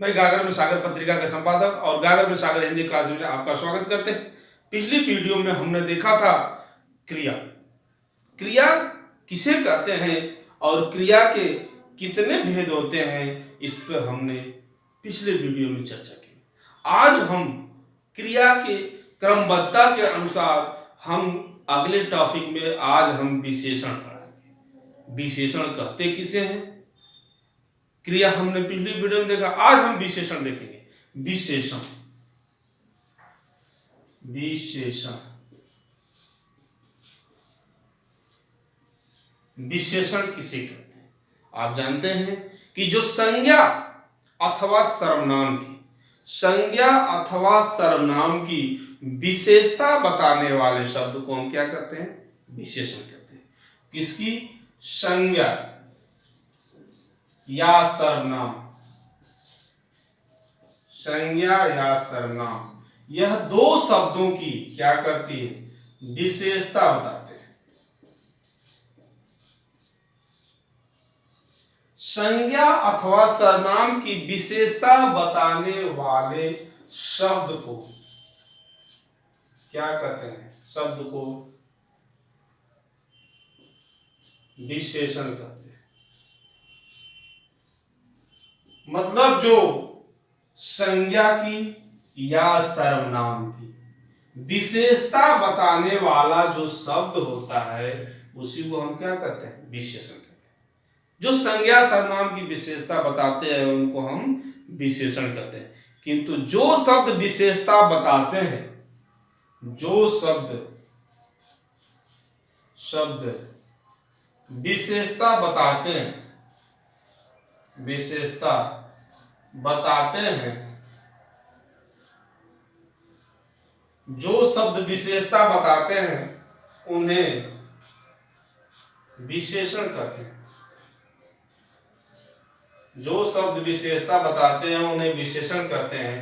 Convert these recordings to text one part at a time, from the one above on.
मैं गागर में सागर पत्रिका का संपादक और गागर में सागर हिंदी क्लास में आपका स्वागत करते हैं। पिछली वीडियो में हमने देखा था क्रिया। क्रिया किसे कहते हैं और क्रिया के कितने भेद होते हैं, इस पर हमने पिछले वीडियो में चर्चा की। आज हम क्रिया के क्रमबद्धता के अनुसार हम अगले टॉपिक में आज हम विशेषण पढ़ाएंगे। विशेषण कहते किसे हैं? क्रिया हमने पिछली वीडियो में देखा, आज हम विशेषण देखेंगे। विशेषण विशेषण विशेषण किसे कहते हैं? आप जानते हैं कि जो संज्ञा अथवा सर्वनाम की विशेषता बताने वाले शब्द को हम क्या कहते हैं? विशेषण कहते हैं। किसकी? संज्ञा या सर्वनाम। संज्ञा या सर्वनाम, यह दो शब्दों की क्या करती है? विशेषता बताते हैं। संज्ञा अथवा सर्वनाम की विशेषता बताने वाले शब्द को क्या कहते हैं? शब्द को विशेषण कहते हैं। मतलब जो संज्ञा की या सर्वनाम की विशेषता बताने वाला जो शब्द होता है उसी को हम क्या कहते हैं? विशेषण कहते हैं। जो संज्ञा सर्वनाम की विशेषता बताते हैं उनको हम विशेषण कहते हैं। किंतु जो शब्द विशेषता बताते हैं, जो शब्द विशेषता बताते हैं, जो शब्द विशेषता बताते हैं उन्हें विशेषण कहते हैं। जो शब्द विशेषता बताते हैं उन्हें विशेषण कहते हैं।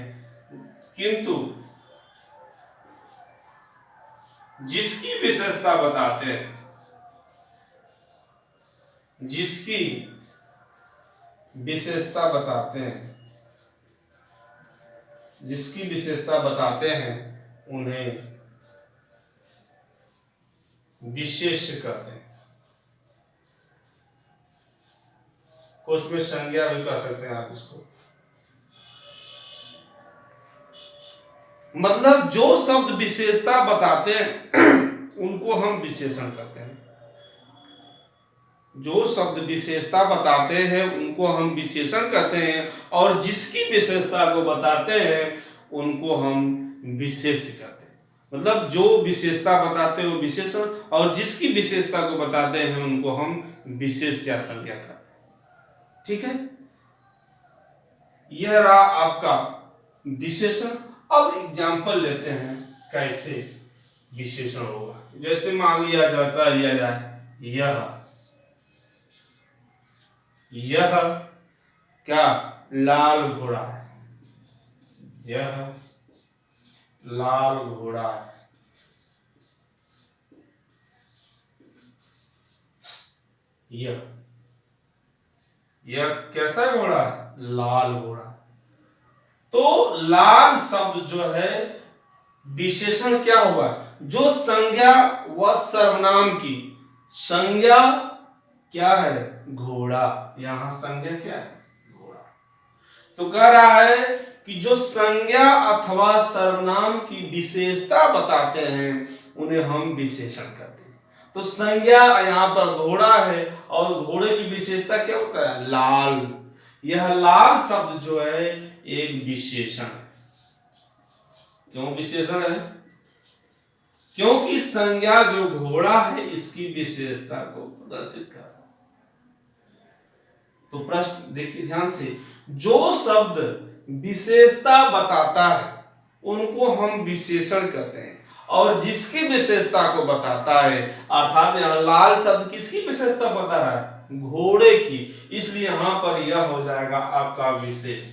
किंतु जिसकी विशेषता बताते हैं, उन्हें विशेष्य कहते हैं। कुछ में संज्ञा भी कह सकते हैं आप इसको। मतलब जो शब्द विशेषता बताते हैं उनको हम विशेषण कहते हैं। जो शब्द विशेषता बताते हैं उनको हम विशेषण कहते हैं, और जिसकी विशेषता को बताते हैं उनको हम विशेष्य कहते हैं। मतलब जो विशेषता बताते हैं वो विशेषण, और जिसकी विशेषता को बताते हैं उनको हम विशेष या संज्ञा कहते हैं। ठीक है, यह रहा आपका विशेषण। अब एग्जाम्पल लेते हैं कैसे विशेषण होगा। जैसे मान लिया जाए, कह लिया जाए यह क्या लाल घोड़ा है। यह लाल घोड़ा है। यह कैसा घोड़ा है? लाल घोड़ा। तो लाल शब्द जो है विशेषण क्या हुआ? जो संज्ञा व सर्वनाम की संज्ञा क्या है? घोड़ा। यहां संज्ञा क्या है? घोड़ा। तो कह रहा है कि जो संज्ञा अथवा सर्वनाम की विशेषता बताते हैं उन्हें हम विशेषण कहते हैं। तो संज्ञा यहां पर घोड़ा है और घोड़े की विशेषता क्या होता है? लाल। यह लाल शब्द जो है एक विशेषण है। क्यों विशेषण है? क्योंकि संज्ञा जो घोड़ा है इसकी विशेषता को प्रदर्शित कर रहा है। तो प्रश्न देखिए ध्यान से, जो शब्द विशेषता बताता है उनको हम विशेषण कहते हैं, और जिसकी विशेषता को बताता है, अर्थात यहां लाल शब्द किसकी विशेषता बता रहा है? घोड़े की। इसलिए यहां पर यह हो जाएगा आपका विशेष।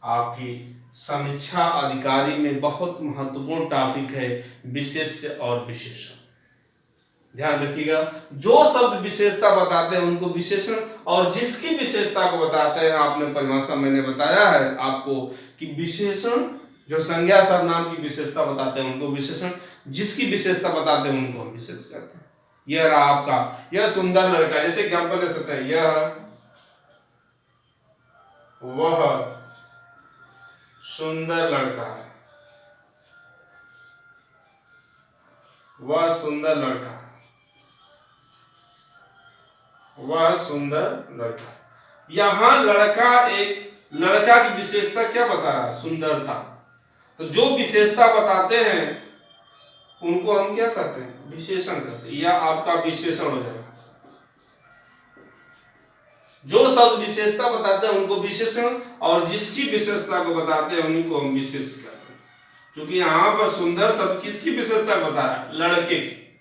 आपकी समीक्षा अधिकारी में बहुत महत्वपूर्ण टॉपिक है विशेष्य और विशेषण। ध्यान रखिएगा, जो शब्द विशेषता बताते हैं उनको विशेषण, और जिसकी विशेषता को बताते हैं, आपने परिभाषा मैंने बताया है आपको कि विशेषण जो संज्ञा सर्वनाम की विशेषता बताते हैं उनको विशेषण, जिसकी विशेषता बताते हैं उनको हम विशेष कहते हैं। यह रहा आपका, यह सुंदर लड़का, जैसे एग्जाम्पल ले सकते हैं, यह वह सुंदर लड़का है, वह सुंदर लड़का, वह सुंदर लड़का। यहां लड़का, एक लड़का की विशेषता क्या बता रहा है? सुंदरता। तो जो विशेषता बताते हैं उनको हम क्या कहते हैं? विशेषण कहते हैं। यह आपका विशेषण हो जाएगा। जो शब्द विशेषता बताते हैं उनको विशेषण, और जिसकी विशेषता को बताते हैं उन्हीं को हम विशेष कहते हैं। क्योंकि यहाँ पर सुंदर शब्द किसकी विशेषता बता रहा है? लड़के की।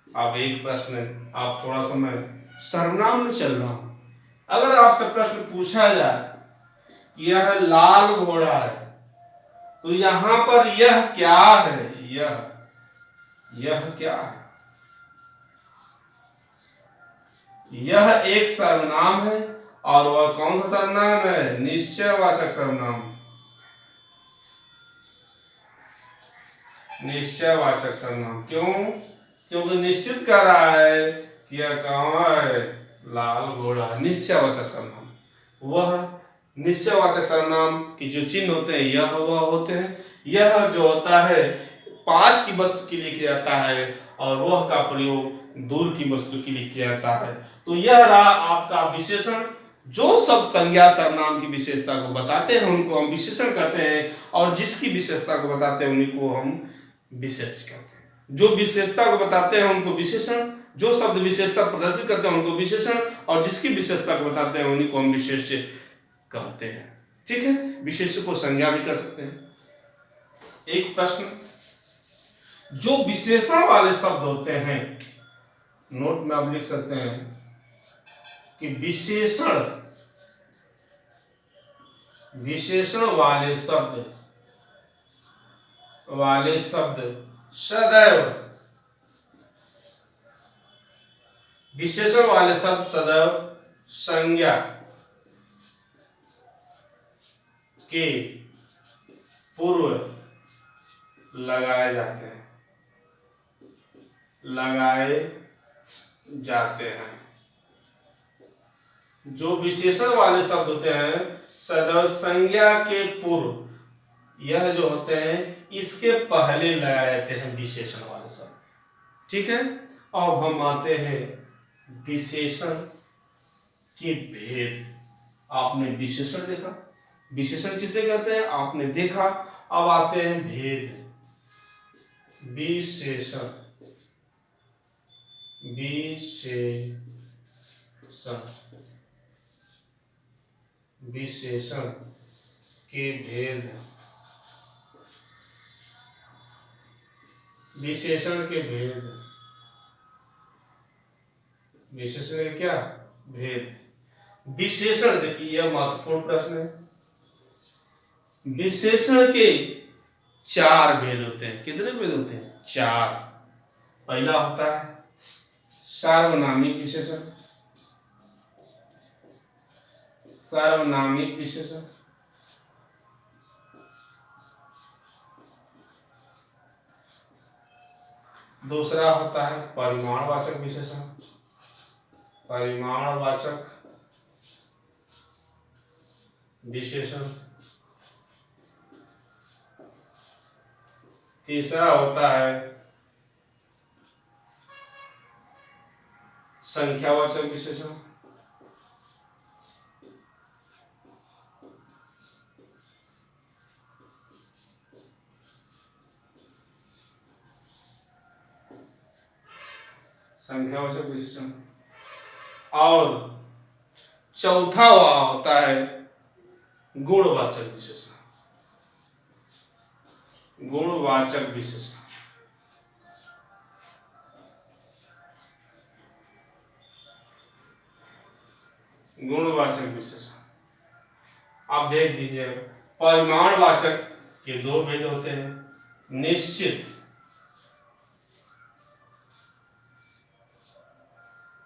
अब एक प्रश्न, आप थोड़ा समय सर्वनाम में चल रहा हूं, अगर आपसे प्रश्न पूछा जाए यह लाल घोड़ा है, तो यहां पर यह क्या है? यह क्या है? यह एक सर्वनाम है, और वह कौन सा सर्वनाम है? निश्चयवाचक सर्वनाम। निश्चयवाचक सर्वनाम। क्यों? क्योंकि निश्चित कर रहा है कि यह कहाँ है? लाल घोड़ा। निश्चयवाचक सर्वनाम, वह निश्चयवाचक सर्वनाम की जो चिन्ह होते हैं यह वह होते हैं। यह जो होता है पास की वस्तु के लिए किया जाता है, और वह का प्रयोग दूर की वस्तु के लिए किया जाता है। तो यह रहा आपका विशेषण। जो शब्द संज्ञा सर्वनाम की विशेषता को बताते हैं उनको हम विशेषण कहते हैं, और जिसकी विशेषता को बताते हैं उन्हीं को हम विशेष कहते हैं। जो विशेषता को बताते हैं उनको विशेषण, जो शब्द विशेषता प्रदर्शित करते हैं उनको विशेषण, और जिसकी विशेषता को बताते हैं उन्हीं को हम विशेष्य कहते हैं। ठीक है, विशेष्य को संज्ञा भी कर सकते हैं। एक प्रश्न, जो विशेषण वाले शब्द होते हैं, नोट में आप लिख सकते हैं कि विशेषण वाले शब्द सदैव, विशेषण वाले शब्द सदैव संज्ञा के पूर्व लगाए जाते हैं। जो विशेषण वाले शब्द होते हैं सदैव संज्ञा के पूर्व, यह जो होते हैं इसके पहले लगाए जाते हैं विशेषण वाले शब्द। ठीक है, अब हम आते हैं विशेषण के भेद। आपने विशेषण देखा, विशेषण किसे कहते हैं आपने देखा। अब आते हैं भेद। विशेषण के भेद। विशेषण के भेद, विशेषण के क्या भेद? विशेषण, देखिए यह महत्वपूर्ण प्रश्न है। विशेषण के 4 भेद होते हैं। कितने भेद होते हैं? 4। पहला होता है सार्वनामिक विशेषण। सार्वनामिक विशेषण, दूसरा होता है परिमाणवाचक विशेषण। परिमाणवाचक विशेषण, तीसरा होता है संख्यावाचक विशेषण। संख्यावाचक विशेषण, और चौथा होता है गुणवाचक विशेषण। गुणवाचक विशेषण, गुणवाचक विशेषण। आप देख दीजिए, परिमाणवाचक के 2 भेद होते हैं। निश्चित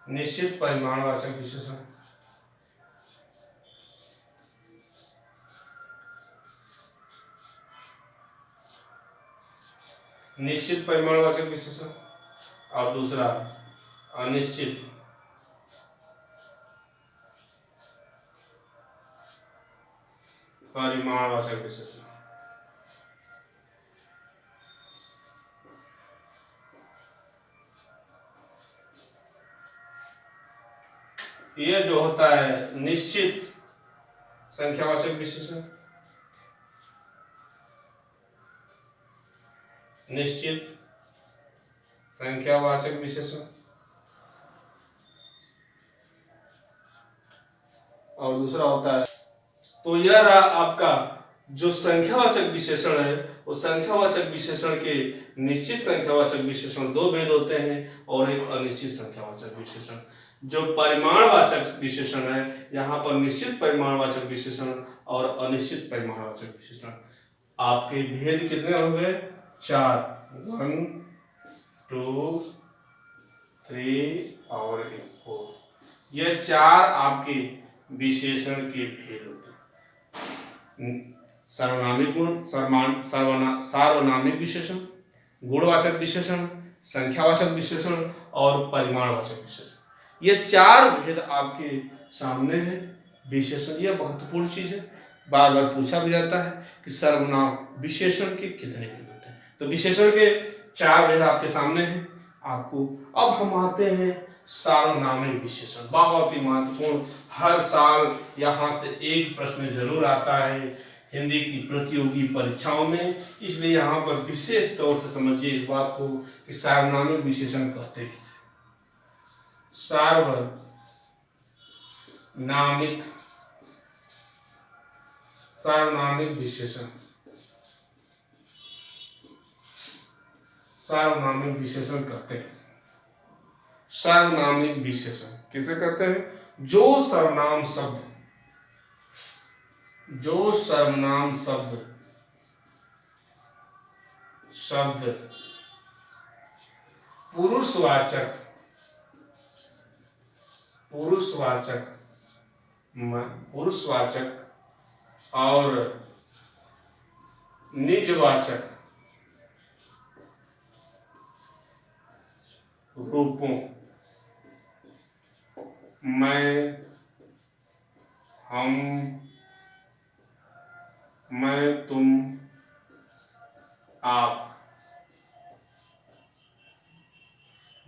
निश्चित परिमाणवाचक विशेषण। निश्चित परिमाणवाचक विशेषण और दूसरा अनिश्चित परिमाणवाचक विशेषण। ये जो होता है निश्चित संख्यावाचक विशेषण, निश्चित संख्यावाचक विशेषण और दूसरा होता है, तो यह रहा आपका जो संख्यावाचक विशेषण है। वो संख्यावाचक विशेषण के निश्चित संख्यावाचक विशेषण दो भेद होते हैं और एक अनिश्चित संख्यावाचक विशेषण। जो परिमाणवाचक विशेषण है यहाँ पर निश्चित परिमाणवाचक विशेषण और अनिश्चित परिमाणवाचक विशेषण। आपके भेद कितने हो गए? 4, 1, 2, 3 और 4। ये 4 आपके विशेषण के भेद होते हैं। सार्वनामिक गुण, सार्वनामिक विशेषण, गुणवाचक विशेषण, संख्यावाचक विशेषण और परिमाणवाचक विशेषण। ये 4 भेद आपके सामने हैं। विशेषण यह महत्वपूर्ण चीज है, बार बार पूछा भी जाता है कि सर्वनाम विशेषण के कितने भेद होते हैं। तो विशेषण के 4 भेद आपके सामने हैं आपको। अब हम आते हैं सार्वनामिक विशेषण, बहुत ही महत्वपूर्ण। हर साल यहाँ से एक प्रश्न जरूर आता है हिंदी की प्रतियोगी परीक्षाओं में, इसलिए यहाँ पर विशेष तौर से समझिए इस बात को कि सार्वनामिक विशेषण कहते किसे। सार्वनामिक विशेषण, सार्वनामिक विशेषण कहते किसे? सार्वनामिक विशेषण किसे कहते हैं? जो सर्वनाम शब्द पुरुषवाचक और निजवाचक रूपों मैं, हम, मैं, तुम, आप।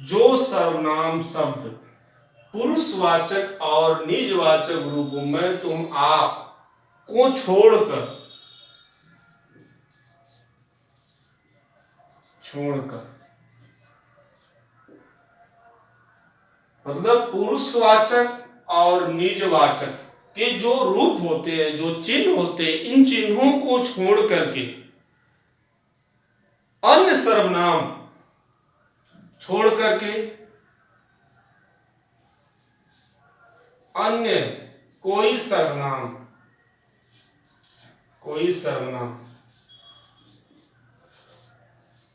जो सर्वनाम शब्द पुरुषवाचक और निजवाचक रूपों में तुम, आप को छोड़कर मतलब पुरुषवाचक और निजवाचक के जो रूप होते हैं, जो चिन्ह होते हैं, इन चिन्हों को छोड़ करके अन्य सर्वनाम छोड़ करके अन्य कोई सर्वनाम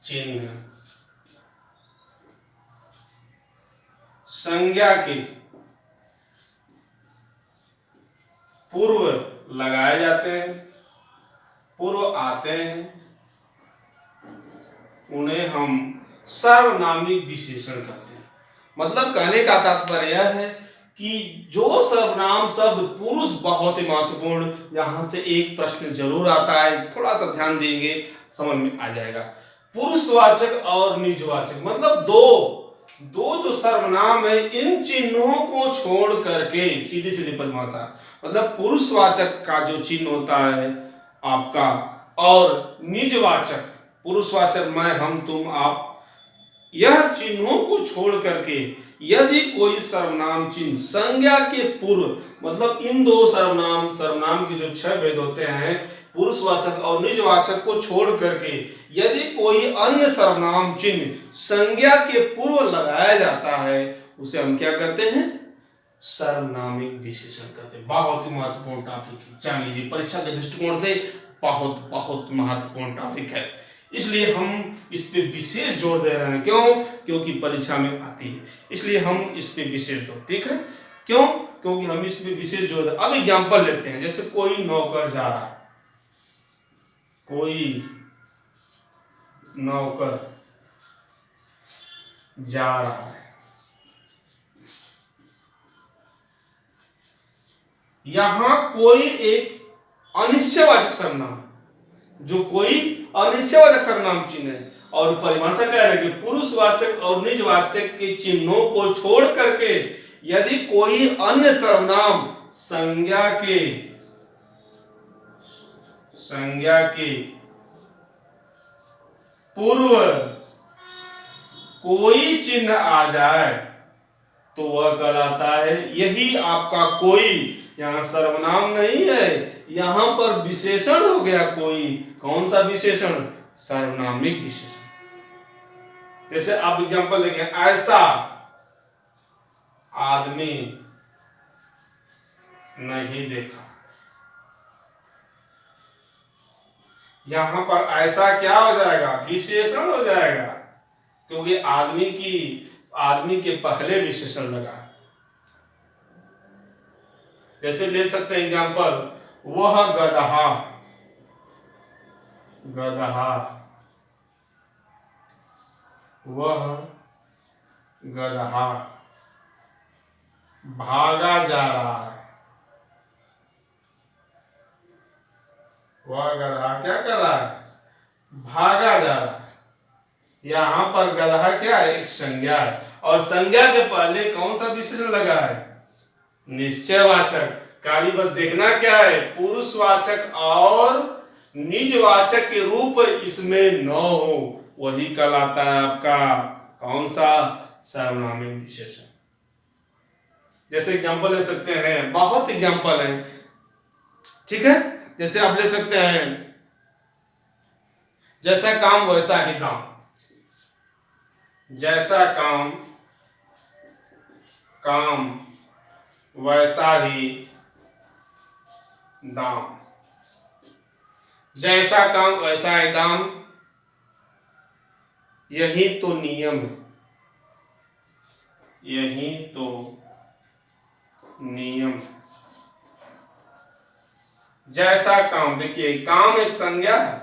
चिन्ह संज्ञा के पूर्व लगाए जाते हैं, पूर्व आते हैं, उन्हें हम सार्वनामिक विशेषण कहते हैं। मतलब कहने का तात्पर्य यह है कि जो सर्वनाम शब्द पुरुष, बहुत ही महत्वपूर्ण, यहां से एक प्रश्न जरूर आता है, थोड़ा सा ध्यान देंगे समझ में आ जाएगा। पुरुषवाचक और निजवाचक मतलब दो जो सर्वनाम है, इन चिन्हों को छोड़ करके, सीधी सीधी परिभाषा, मतलब पुरुषवाचक का जो चिन्ह होता है आपका और निजवाचक, पुरुषवाचक मैं, हम, तुम, आप, यह चिन्हों को छोड़ करके यदि कोई सर्वनाम चिन्ह संज्ञा के पूर्व, मतलब इन दो सर्वनाम के जो 6 भेद होते हैं, पुरुषवाचक और निजवाचक को छोड़ करके यदि कोई अन्य सर्वनाम चिन्ह संज्ञा के पूर्व लगाया जाता है, उसे हम क्या कहते हैं? सार्वनामिक विशेषण कहते हैं। बहुत ही महत्वपूर्ण टॉपिक है, जान लीजिए, परीक्षा के दृष्टिकोण से बहुत बहुत महत्वपूर्ण टॉपिक है। इसलिए हम इस पे विशेष जोर दे रहे हैं। क्यों? क्योंकि परीक्षा में आती है, इसलिए हम इस पे विशेष जोर। ठीक है, क्यों? क्योंकि हम इस पे विशेष जोर दे। अब एग्जाम्पल लेते हैं, जैसे कोई नौकर जा रहा है, कोई नौकर जा रहा है, यहां कोई एक अनिश्चयवाचक सर्वनाम, जो कोई अनिश्चयवाचक सर्वनाम चिन्ह है, और परिभाषा क्या है कि पुरुषवाचक और निजवाचक के चिन्हों को छोड़ करके यदि कोई अन्य सर्वनाम संज्ञा के पूर्व कोई चिन्ह आ जाए तो वह कहलाता है। यही आपका कोई, यहां सर्वनाम नहीं है, यहां पर विशेषण हो गया कोई। कौन सा विशेषण? सर्वनामिक विशेषण। जैसे आप एग्जांपल देखें, ऐसा आदमी नहीं देखा। यहां पर ऐसा क्या हो जाएगा? विशेषण हो जाएगा, क्योंकि आदमी के पहले विशेषण लगा। जैसे ले सकते हैं एग्जांपल, वह गदहा, वह गदहा भागा जा रहा है। वह गदहा क्या कर रहा है? भागा जा रहा है। यहां पर गदहा क्या है? एक संज्ञा है, और संज्ञा के पहले कौन सा विशेषण लगा है? निश्चयवाचक। खाली बस देखना क्या है? पुरुषवाचक और निजवाचक के रूप इसमें न हो, वही कहलाता है आपका कौन सा? सर्वनामिक विशेषण। जैसे एग्जांपल ले सकते हैं, बहुत एग्जांपल हैं। ठीक है, जैसे आप ले सकते हैं, जैसा काम वैसा ही दाम। जैसा काम वैसा ही दाम। जैसा काम वैसा ही दाम, यही तो नियम है, यही तो नियम। जैसा काम, देखिए काम एक संज्ञा है।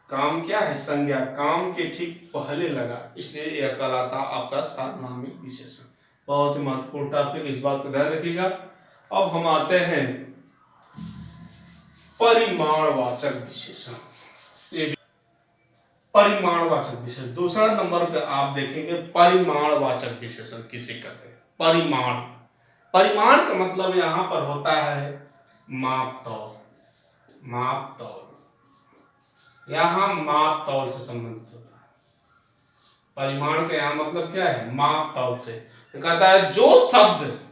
काम क्या है? संज्ञा। काम के ठीक पहले लगा, इसलिए यह कहलाता आपका सर्वनामिक विशेषण। बहुत ही महत्वपूर्ण टॉपिक, इस बात को ध्यान रखिएगा। अब हम आते हैं परिमाणवाचक विशेषण। परिमाणवाचक विशेषण दूसरा नंबर पे आप देखेंगे। परिमाणवाचक विशेषण किसे कहते हैं? परिमाण का मतलब यहां पर होता है माप तौल। यहां माप तौल से संबंधित होता है। परिमाण का यहां मतलब क्या है? माप तौल से। तो कहता है जो शब्द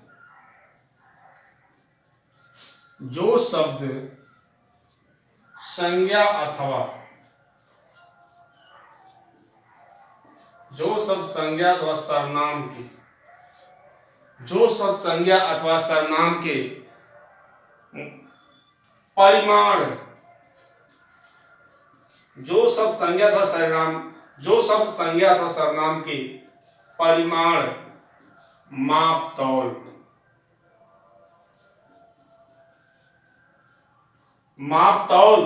संज्ञा अथवा सर्वनाम के परिमाण, जो शब्द संज्ञा अथवा सर्वनाम के परिमाण माप तौल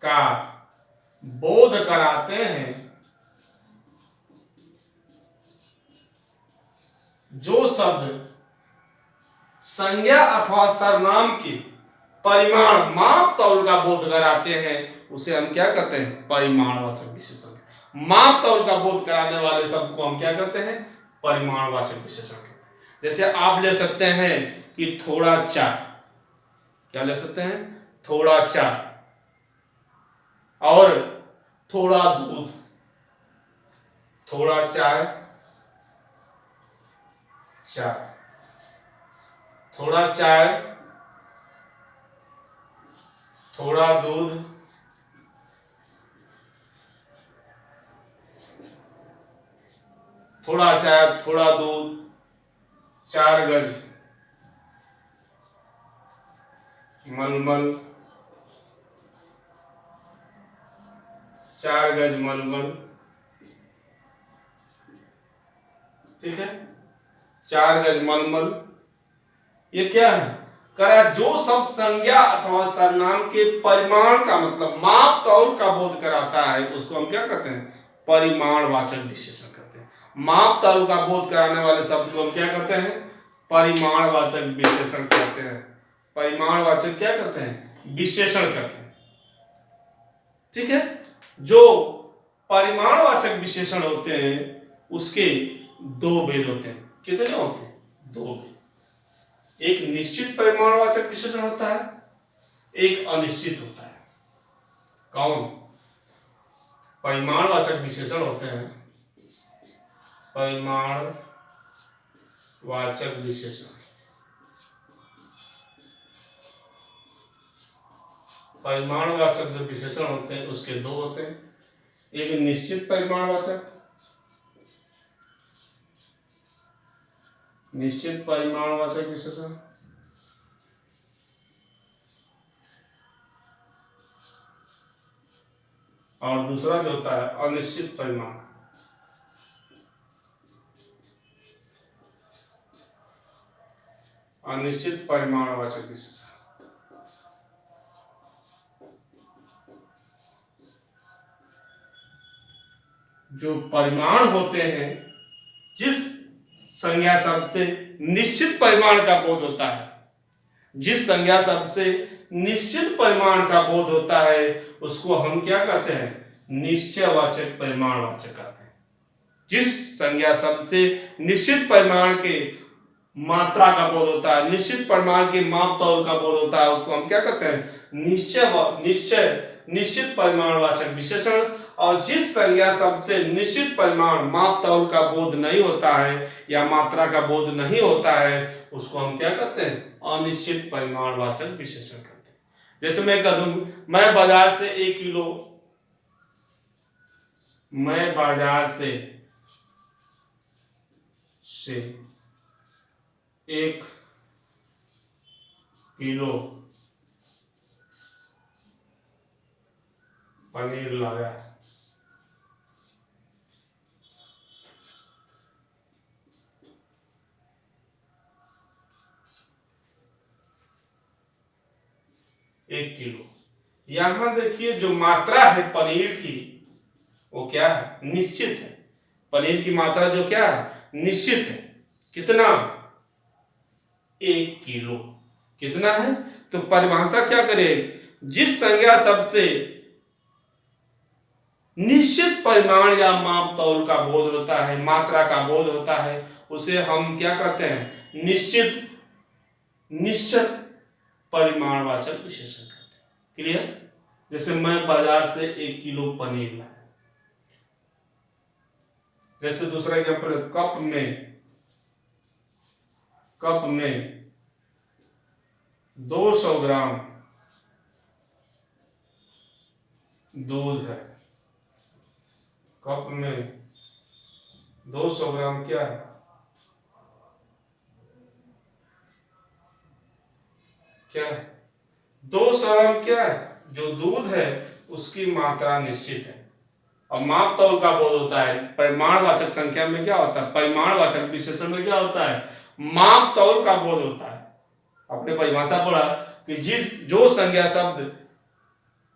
का बोध कराते हैं। जो शब्द संज्ञा अथवा सर्वनाम के परिमाण माप तौल का बोध कराते हैं, उसे हम क्या कहते हैं? परिमाणवाचक विशेषण। माप तौल का बोध कराने वाले शब्द को हम क्या कहते हैं? परिमाणवाचक विशेषण कहते हैं। जैसे आप ले सकते हैं कि थोड़ा चाय। क्या ले सकते हैं? थोड़ा चाय और थोड़ा दूध। थोड़ा चाय, थोड़ा चाय, थोड़ा दूध, थोड़ा चाय, थोड़ा दूध, 4 गज मलमल 4 गज मलमल, ठीक है, 4 गज मलमल। ये क्या है? करा जो शब्द संज्ञा अथवा सर्वनाम के परिमाण का मतलब माप तौल का बोध कराता है उसको हम क्या कहते हैं? परिमाणवाचक विशेषण कहते हैं। माप तौल का बोध कराने वाले शब्द को हम क्या कहते हैं? परिमाणवाचक विशेषण कहते हैं। परिमाणवाचक क्या कहते हैं? विशेषण कहते हैं, ठीक है। जो परिमाणवाचक विशेषण होते हैं उसके दो भेद होते हैं। कितने होते हैं? दो भेद। एक निश्चित परिमाणवाचक विशेषण होता है, एक अनिश्चित होता है। कौन? परिमाणवाचक विशेषण होते हैं परिमाणवाचक विशेषण। परिमाणवाचक जो विशेषण होते हैं उसके दो होते हैं, एक निश्चित परिमाणवाचक, निश्चित परिमाणवाचक विशेषण, और दूसरा जो होता है अनिश्चित परिमाण। अनिश्चित परिमाणवाचक विशेषण। जो परिमाण होते हैं, जिस संज्ञा शब्द से निश्चित परिमाण का बोध होता है, जिस संज्ञा शब्द से निश्चित परिमाण का बोध होता है उसको हम क्या कहते हैं? निश्चयवाचक परिमाणवाचक कहते हैं। जिस संज्ञा शब्द से निश्चित परिमाण के मात्रा का बोध होता है, निश्चित परिमाण के माप तौल का बोध होता है उसको हम क्या कहते हैं? निश्चित परिमाणवाचक विशेषण। और जिस संज्ञा शब्द से निश्चित परिमाण माप तौल का बोध नहीं होता है या मात्रा का बोध नहीं होता है उसको हम क्या कहते हैं? अनिश्चित परिमाणवाचक विशेषण कहते हैं। जैसे मैं कह दूं, मैं बाजार से 1 किलो, मैं बाजार से 1 किलो पनीर लाया। एक किलो। यहां देखिए जो मात्रा है पनीर की वो क्या है? निश्चित है। पनीर की मात्रा जो क्या है? निश्चित है। कितना? 1 किलो। कितना है? तो परिभाषा क्या करें? जिस संज्ञा शब्द से निश्चित परिमाण या माप तौल का बोध होता है, मात्रा का बोध होता है, उसे हम क्या कहते हैं? निश्चित परिमाणवाचक विशेषण कहते हैं। क्लियर? जैसे मैं बाजार से 1 किलो पनीर लाया। जैसे दूसरा एग्जाम्पल, कप में 200 ग्राम दूध है। कप में 200 ग्राम क्या है? क्या है? 200 ग्राम क्या है? जो दूध है उसकी मात्रा निश्चित है और माप तौल का बोध होता है। परिमाणवाचक संख्या में क्या होता है? परिमाणवाचक विशेषण में क्या होता है? माप तौल का बोध होता है। आपने परिभाषा पढ़ा कि जो संज्ञा शब्द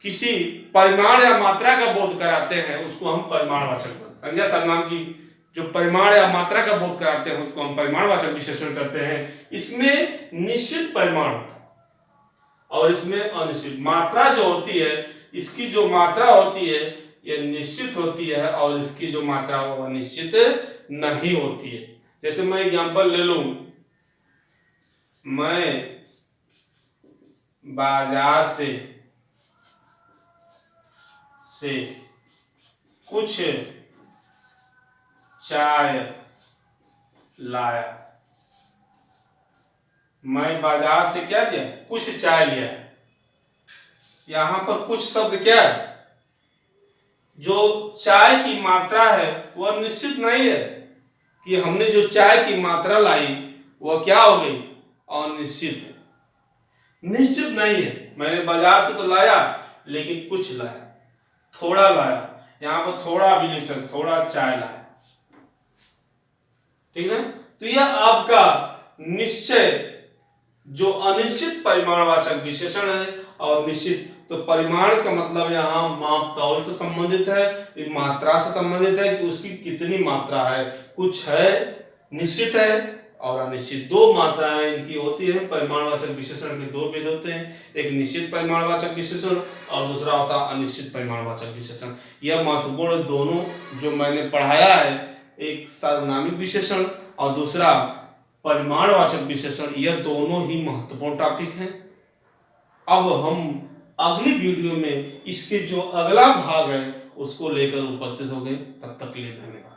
किसी परिमाण या मात्रा का बोध कराते हैं उसको हम परिमाणवाचक, संज्ञा सर्वनाम की जो परिमाण या मात्रा का बोध कराते हैं उसको हम परिमाणवाचक विशेषण करते हैं। इसमें निश्चित परिमाण होता है और इसमें अनिश्चित। मात्रा जो होती है, इसकी जो मात्रा होती है ये निश्चित होती है और इसकी जो मात्रा वो निश्चित नहीं होती है। जैसे मैं एग्जांपल ले लूं, मैं बाजार से कुछ चाय लाया। मैं बाजार से क्या लिया? कुछ चाय लिया। यहां पर कुछ शब्द क्या है? जो चाय की मात्रा है वह निश्चित नहीं है कि हमने जो चाय की मात्रा लाई वह क्या हो गई? अनिश्चित है, निश्चित नहीं है। मैंने बाजार से तो लाया लेकिन कुछ लाया, थोड़ा लाया। यहाँ पर थोड़ा भी नहीं चल, थोड़ा चाय लाए, ठीक है। तो यह आपका निश्चय जो अनिश्चित परिमाणवाचक विशेषण है, और निश्चित तो परिमाण का मतलब यहाँ माप तौल से संबंधित है, मात्रा से संबंधित है कि उसकी कितनी मात्रा है। कुछ है निश्चित है और अनिश्चित, दो मात्राएं इनकी होती है। परिमाणवाचक विशेषण के दो भेद होते हैं, एक निश्चित परिमाणवाचक विशेषण और दूसरा होता है अनिश्चित परिमाणवाचक विशेषण। यह महत्वपूर्ण दोनों जो मैंने पढ़ाया है, एक सार्वनामिक विशेषण और दूसरा परिमाणवाचक विशेषण, यह दोनों ही महत्वपूर्ण टॉपिक हैं। अब हम अगली वीडियो में इसके जो अगला भाग है उसको लेकर उपस्थित होंगे। तब तक के लिए धन्यवाद।